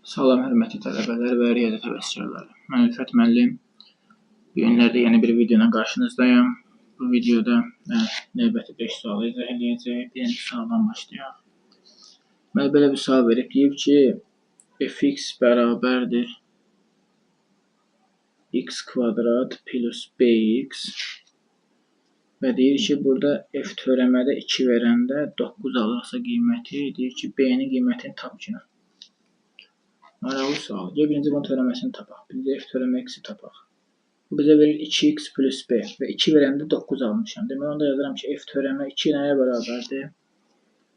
Salam hörmətli tələbələr və riyaziyyat həvəskarları. Mən Ülfət müəllim. Bu günlərdə yeni bir video ilə qarşınızdayım. Bu videoda növbəti 5 sualı izah edəcəyik. Birinci sualdan başlayaq. Mənə belə bir sual verib, deyib ki, fx bərabərdir x kvadrat plus bx və deyir ki, burada f törəmədə 2 verəndə 9 alırsa qiyməti, deyir ki, b-nin qiymətini tap ki. Maraqlı sual. Gəl birinci bunun törəməsini tapaq. Birinci f törəmə x-i tapaq. Bu bizə verir 2x plus b və 2 verəndə 9 almışam. Demək onda yazıram ki, f törəmə 2 nəyə bərabərdir?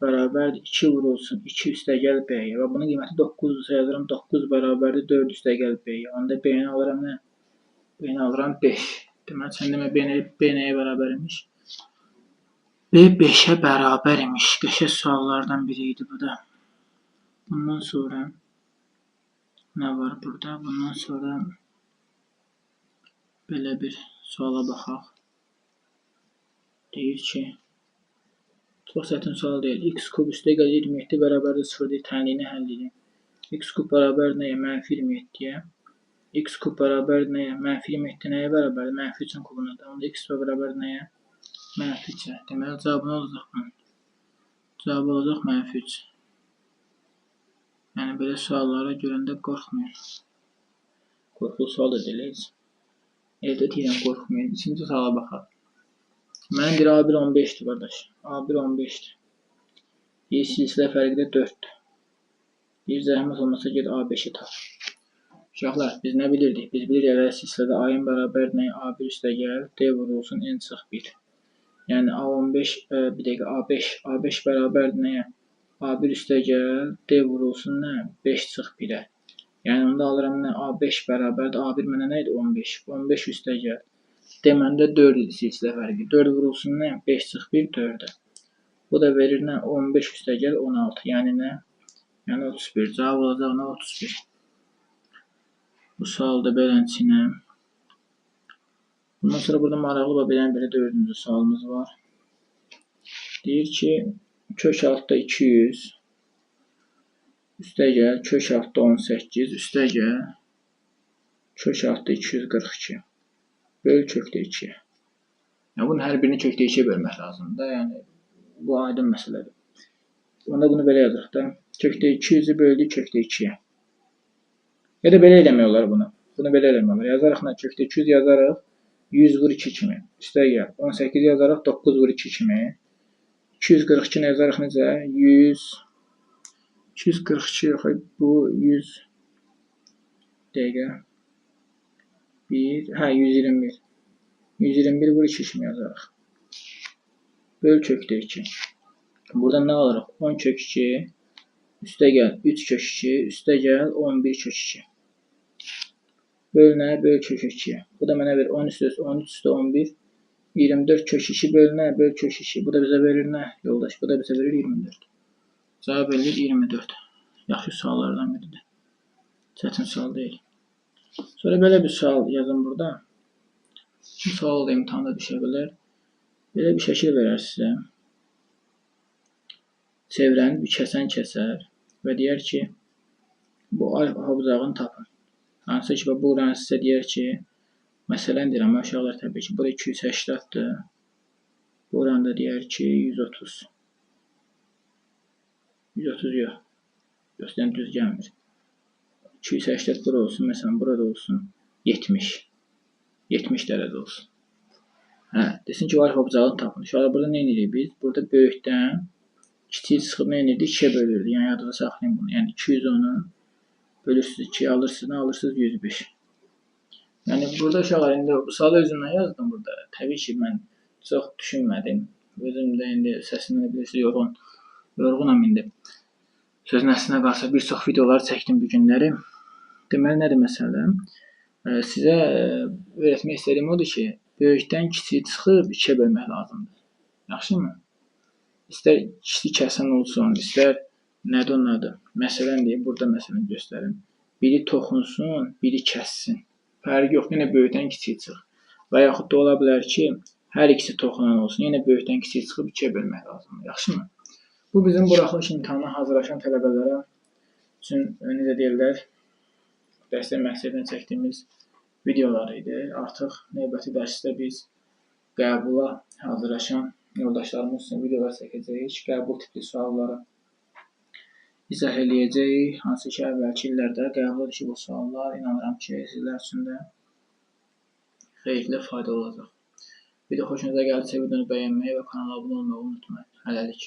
Bərabərdir 2 vurulsun 2 üstəgəl b-yə və bunun qiyməti 9-dursa yazıram 9 bərabərdir 4 üstəgəl b-yə. Onda b-ni alıram nə? B-ni alıram 5. Demək, sən demə b nəyə bərabər imiş? B 5-ə bərabər imiş. Qəşəng suallardan biri idi bu da. Bundan sonra nə var burada? Bundan sonra belə bir suala baxaq. Deyir ki, çox çətin sual deyil. X kub üstəgəl 27 bərabərdir 0 deyil. Tənliyini həll edin. X kub bərabər nəyə? Mənfi 27-yə. X kub bərabər nəyə? Mənfi 27 nəyə bərabərdir? Mənfi 3-ün kubuna da. Onda x bərabər nəyə? Mənfi 3-ə. Deməli, cavabı nə olacaq bunun? Cavabı olacaq mənfi 3. Yəni, belə suallara görəndə qorxmayın. Qorxulu sual da deyil. Evdə deyirəm, qorxmayın. İkinci suala baxaq. Mənim bir A1 15-dir, qardaş. A1 15-dir. Bir silsilə fərqi də 4-dür. Bir zəhmət olmasa ged A5-i tap. Uşaqlar, biz nə bilirdik? Biz bilirik, əvvəl silsilədə A-ın bərabər nəyə? A1 üstəgəl D vurulsun N çıx 1. Yəni, A15, bir dəqiqə A5. A5 bərabər nəyə? A1 üstəgəl D vurulsun nə? 5 çıx 1-ə. Yəni, onda alıram nə? A5 bərabərdir. A1 mənə nə idi? 15. 15 üstəgəl. D məndə 4 idi silsilə fərqi. 4 vurulsun nə? 5 çıx 1, 4-ə. Bu da verir nə? 15 üstəgəl 16. Yəni nə? Yəni 31. Cavab olacaq nə? 31. Bu sualda beləncə. Bundan sonra burada maraqlı belə 4-cü sualımız var. Deyir ki, kök altda 200 üstəgəl kök altda 18 üstəgəl kök altda 242 böl kökdə 2. Yəni, bunun hər birini kökdə 2-yə bölmək lazımdır. Yəni, bu aydın məsələdir. Onda bunu belə yazırıq da. Kökdə 200-ü böldük kökdə 2-yə. Ya da belə eləmək olar bunu. Bunu belə eləmək olar. Yazarıq nə? Kökdə 200 yazarıq 100 vur 2 kimi. Üstəgəl 18 yazarıq 9 vur 2 kimi. 242 yazarıq necə? 242 yox, bu 100 dəqiqə 121. 121 vur 2 kimi yazarıq. Böl kökdə 2. Buradan nə alırıq? 10 kök 2 üstəgəl 3 kök 2 üstəgəl 11 kök 2. Böl nə? Böl kök 2. Bu da mənə verir 10 üstə 13 üstə 11. 24 kök 2 böl nə? Böl kök 2. Bu da bizə verir nə? Yoldaş, bu da bizə verir 24. Cavab verilir 24. Yaxşı suallardan biridir. Çətin sual deyil. Sonra belə bir sual yazın burada. Bu sual da imtahanda düşə bilər. Belə bir şəkil verər sizə. Çevrəni bir kəsən kəsər və deyər ki, bu alfa bucağını tapın. Hansı ki, bu oranı sizə deyər ki, məsələn deyirəm, aşağılar təbii ki, bura 280-dir. Bu oranı da deyər ki, 130. 130 yox. Göstərən düz gəlmir. 280 bura olsun, məsələn, burada olsun 70. 70 dərəcə olsun. Desin ki, alfa bucağını tapın. Uşaqlar, burada nə edirik biz? Burada böyükdən kiçik çıxıb nə edirdik? 2-yə bölürdük. Yəni, yadda saxlayın bunu. Yəni, 210-u bölürsünüz 2-yə alırsınız, nə alırsınız? 105. Yəni, burada uşaqlar, indi bu sualı özümdən yazdım burada. Təbii ki, mən çox düşünmədim. Özüm də indi səsimdən bilirsiniz, yorğunam indi. Sözün əslinə qalsa bir çox videolar çəkdim bu günləri. Deməli, nədir məsələ? Sizə öyrətmək istədiyim odur ki, böyükdən kiçik çıxıb 2-yə bölmək lazımdır. Yaxşımı? İstər kiçik kəsən olsun, istər nədir onun adı? Məsələn deyib, burada məsələn göstərim. Biri toxunsun, biri kəssin. Fərqi yox, yenə böyükdən kiçik çıx. Və yaxud da ola bilər ki, hər ikisi toxunan olsun, yenə böyükdən kiçik çıxıb 2-yə bölmək lazımdır. Yaxşımı? Bu bizim buraxılış imtahanına hazırlaşan tələbələrə üçün necə deyirlər, dərsdə məqsədlə çəkdiyimiz videolar idi. Artıq növbəti dərsdə biz qəbula hazırlaşan yoldaşlarımız üçün videolar çəkəcəyik. Qəbul tipli sualları izah eləyəcəyik. Hansı ki, əvvəlki illərdə qəbul edilmiş bu suallar inanıram ki, sizlər üçün də xeyirli, faydalı olacaq. Video xoşunuza gəldisə videonu bəyənməyi və kanala abunə olmağı unutmayın. Hələlik.